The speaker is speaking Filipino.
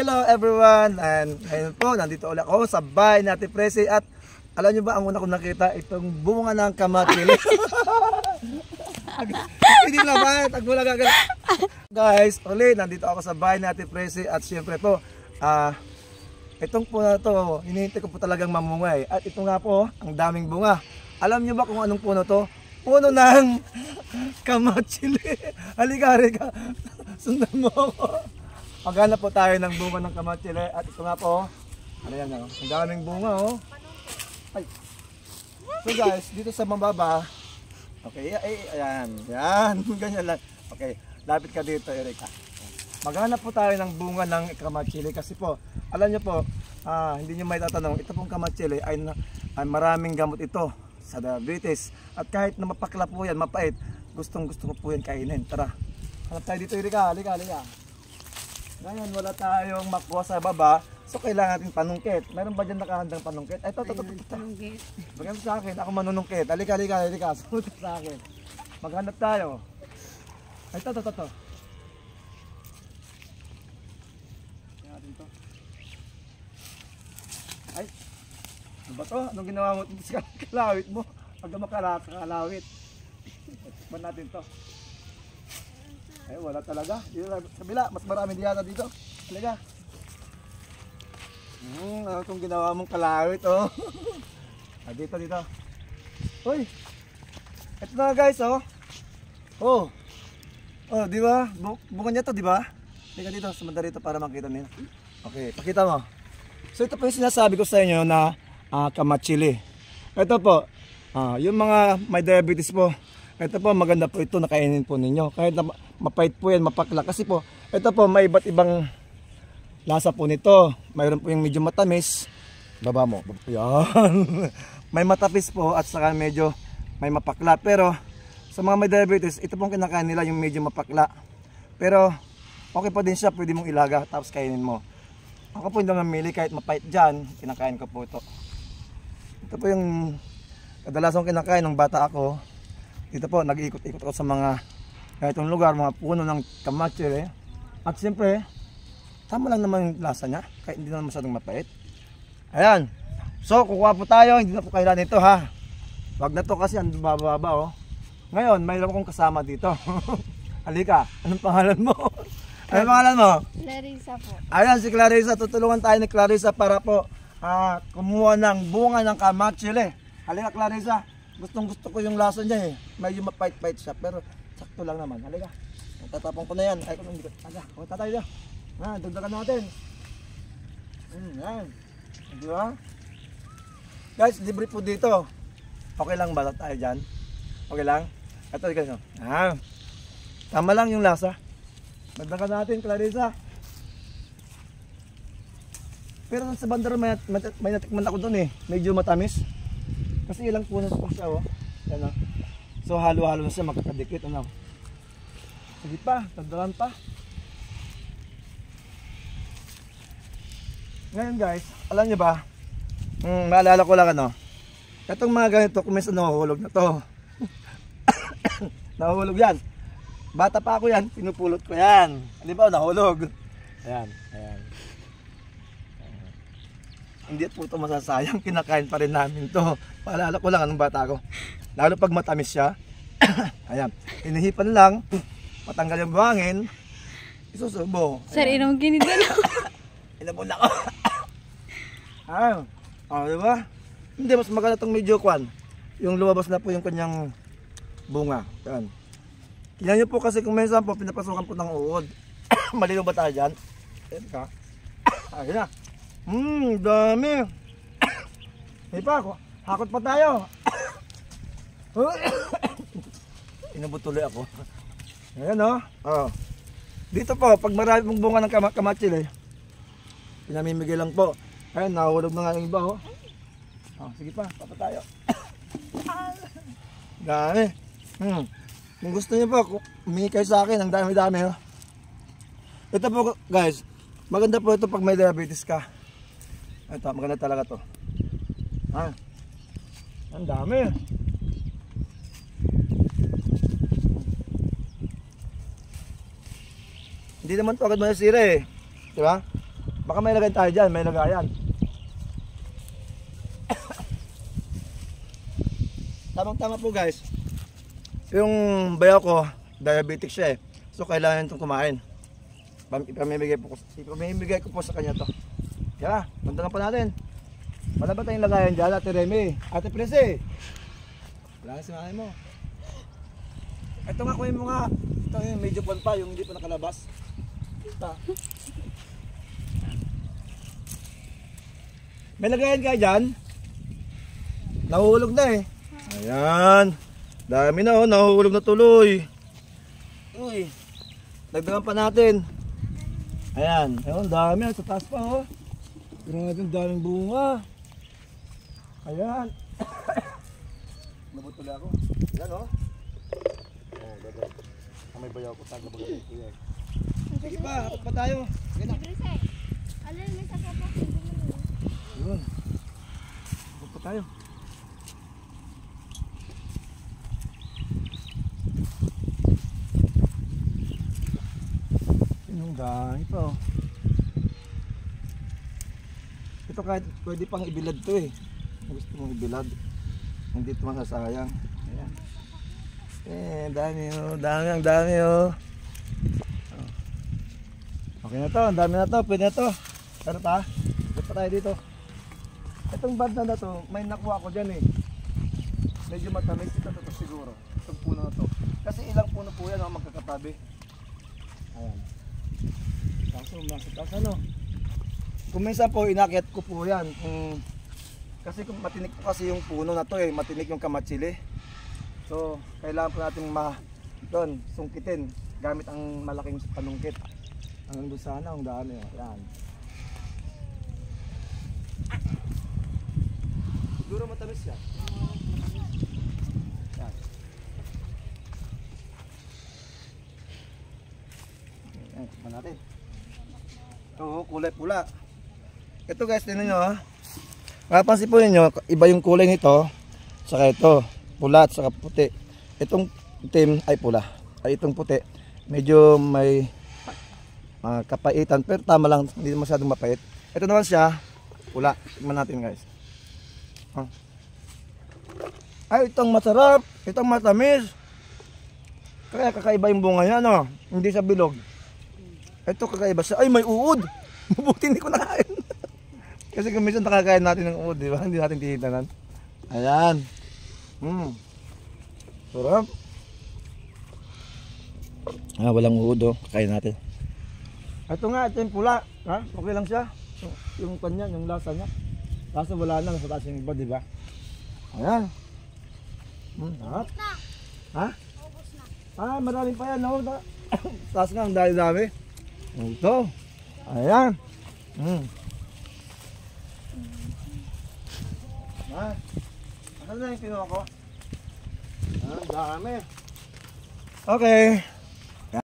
Hello everyone, and ngayon po, nandito ulit ako sa bahay natin Presi at alam nyo ba ang una kong nakita, itong bunga ng kamatsili. Hindi naman, tagmula gagawin. Guys, ulit, nandito ako sa bahay natin Presi at syempre po, itong puno na to, hinihintay ko po talagang mamungay. At ito nga po, ang daming bunga. Alam nyo ba kung anong puno to? Puno ng kamatsili. Halika, halika. Sundan mo ako. Maghanap po tayo ng bunga ng kamatsili. At ito nga po, ano yan, ang daming bunga oh. Ay. So guys, dito sa mababa, okay, ayan, yan, ganyan lang. Okay, lapit ka dito, Erika. Maghanap po tayo ng bunga ng kamatsili kasi po, alam nyo po, hindi nyo may tatanong, ito pong kamatsili ay maraming gamot ito sa diabetes. At kahit na mapakla po yan, mapait, gustong gusto ko po yan kainin. Tara, hanap tayo dito, Erika, halika, halika. Ngayon, wala tayong makuha sa baba, so kailangan natin panungkit. Meron ba dyan nakahandang panungkit? Ay, ito. Bagay mo sa akin, ako manunungkit. Halika, halika, halika. Sumunod sa akin. Maghanap tayo. Ay, ito. Ito. Ay, ano ba ito? Anong ginawa mo? Kalawit mo. Pag makalawit. Tikman natin ito. Ay, wala talaga. Dito sa kabila, mas marami diyata dito. Halika. Ano itong ginawa mong kalawit, oh. Dito. Uy! Ito na guys, oh. Oh, di ba? Bunga niya to, di ba? Halika dito, sumanda rito para makita nila. Okay, pakita mo. So ito po yung sinasabi ko sa inyo na kamatsili. Ito po, yung mga may diabetes po, ito po maganda po ito, nakainin po ninyo. Kahit na mapait po yan, mapakla. Kasi po, ito po may iba't ibang lasa po nito. Mayroon po yung medyo matamis. Baba mo. Yan. May matapis po at saka medyo may mapakla. Pero sa mga may diabetes, ito pong kinakain nila yung medyo mapakla. Pero okay pa din siya, pwede mong ilaga tapos kainin mo. Ako po hindi mamili kahit mapait dyan, kinakain ko po ito. Ito po yung kadalasang kinakain ng bata ako. Dito po, nag-iikot-ikot ako sa mga itong lugar, mga puno ng kamatsili. At siyempre, tama lang naman yung lasa niya, kahit hindi naman masyadong mapait. Ayan. So, kukuha po tayo, hindi na po kailangan ito ha. Wag na to kasi ang bababa oh. Ngayon, mayroon akong kasama dito. Halika, anong pangalan mo? Anong pangalan mo? Clarissa po. Ayan, si Clarissa. Tutulungan tayo ni Clarissa para po kumuha ng bunga ng kamatsili. Halika, Clarissa. Gustong-gusto ko yung lasa niya eh. Medyo mapait-pait siya, pero sakto lang naman. Halika. Tatapong ko na yan. Ay, kung hindi ko. Halika, punta tayo dyan. Dagdagan natin. Yan. Di ba? Guys, libre po dito. Okay lang ba tayo dyan? Okay lang? Ito, ganyan. Tama lang yung lasa. Dagdagan natin, Clarissa. Pero sa bandar may natikman ako doon eh. Medyo matamis. Kasi ilang puno po siya oh. Yan oh. So halo-halo na siya, magkakadikit ano. Sige pa, tagdalan pa. Ngayon guys, alam niyo ba? Maalala ko lang ano. Itong mga ganito, kung minsan nahuhulog na to. Nahuhulog yan. Bata pa ako yan, pinupulot ko yan. Di ba, nahulog. Ayan. Hindi po ito masasayang, kinakain pa rin namin to. Paalala ko lang anong bata ko. Lalo pag matamis siya. Ayan, hinihipan lang, matanggal yung buhangin, isusubo. Sir, inong ginidala. Inabon ako. Diba? Hindi, mas maganda itong medyo kwan. Yung lumabas na po yung kanyang bunga. Ayan. Tingnan nyo po kasi kung minsan po, pinapasukan po ng uod. Malinaw ba tayo dyan? Ayan ka. Ayan na. Dami. Hindi pa ako. Hakot pa tayo. Inabot tuloy ako. Ayan o. Dito po, pag marami mong bunga ng kamatsili, pinamimigay lang po. Ayan, nahulog na nga yung iba o. Sige pa, papa tayo. Dami. Kung gusto niyo po, humingi kayo sa akin. Ang dami-dami o. Ito po guys, maganda po ito pag may diabetes ka. Ito, maganda talaga to. Ang dami. Hindi naman to agad masisira eh. Diba? Baka may lagay tayo dyan, may lagayan. Tamang-tama po guys. Yung bayaw ko, diabetic siya eh. So kailangan itong kumain. Ipamimigay ko po sa kanya to. Kaya, punta pa natin. Wala ba tayong lagayan dyan, Ate Remy? Ate Presi? Wala na sinahin mo. Ito nga, kuhin mo nga. Ito yung medyo kwan pa, yung hindi pa nakalabas. Ito. May lagayan kaya dyan? Nahuhulog na eh. Ayan. Dami na oh, nahuhulog na tuloy. Uy. Dagdagan pa natin. Ayan. Ayun, dami. Sa taas pa oh. Grabe, daming bunga. Ayan. Nabutuloy ako. Ayan oh. Oh, gagawin. May bayaw ko taga bagay ko yan. Sige pa, hapot pa tayo. Sige na. Alin, may sasapak. Yun. Hapot pa tayo. Yung dami pa oh. Ito kahit pwede pang ibilad to eh. Gusto mong ibilad. Hindi ito masasayang. Ayan. Dami oh. Dami oh. Okay na to. Ang dami na to. Pwede na to. Ano pa? Pwede pa tayo dito. Itong banda na to, may nakuha ko dyan eh. Medyo matamis. Ito siguro. Itong puno na to. Kasi ilang puno po yan ang magkakatabi. Ayan. Kaso nasa taas ano. Kung minsan po inakyat ko po yan. Kasi kung matinik po kasi yung puno na to eh. Matinik yung kamatsili. So kailangan po natin doon sungkitin. Gamit ang malaking panungkit. Hanggang doon sana ang dami. Ayan. Siguro matamis siya. Ayan. Ayan, tignan natin. Ito, kulay pula. Ito guys, tingnan nyo ha. Mapapansin po ninyo, iba yung kulay nito. Saka ito, pula at saka puti. Itong itim ay pula. Ay itong puti, medyo may kapaitan. Pero tama lang, hindi masyadong mapait. Ito naman siya, pula. Tingnan natin guys. Ay, itong masarap. Itong matamis. Kaya kakaiba yung bunga niya, no? Hindi sa bilog. Ito kakaiba siya. Ay, may uod. Mabuti hindi ko nakain. Kasi kung minsan nakakain natin ng uod, di ba? Hindi natin tihitanan. Ayan. Sarap. Walang uod, oh. Kakain natin. Ito nga, ito yung pula. Ha? Okay lang siya. Yung kanya, yung lasa niya. Lasa wala lang sa taas yung iba, di ba? Ayan. Harap. Ha? Maraming pa yan, no? Taas nga, ang dami-dami. Ito. Ayan. Asan na yung kinuha ko? Ang dami. Okay.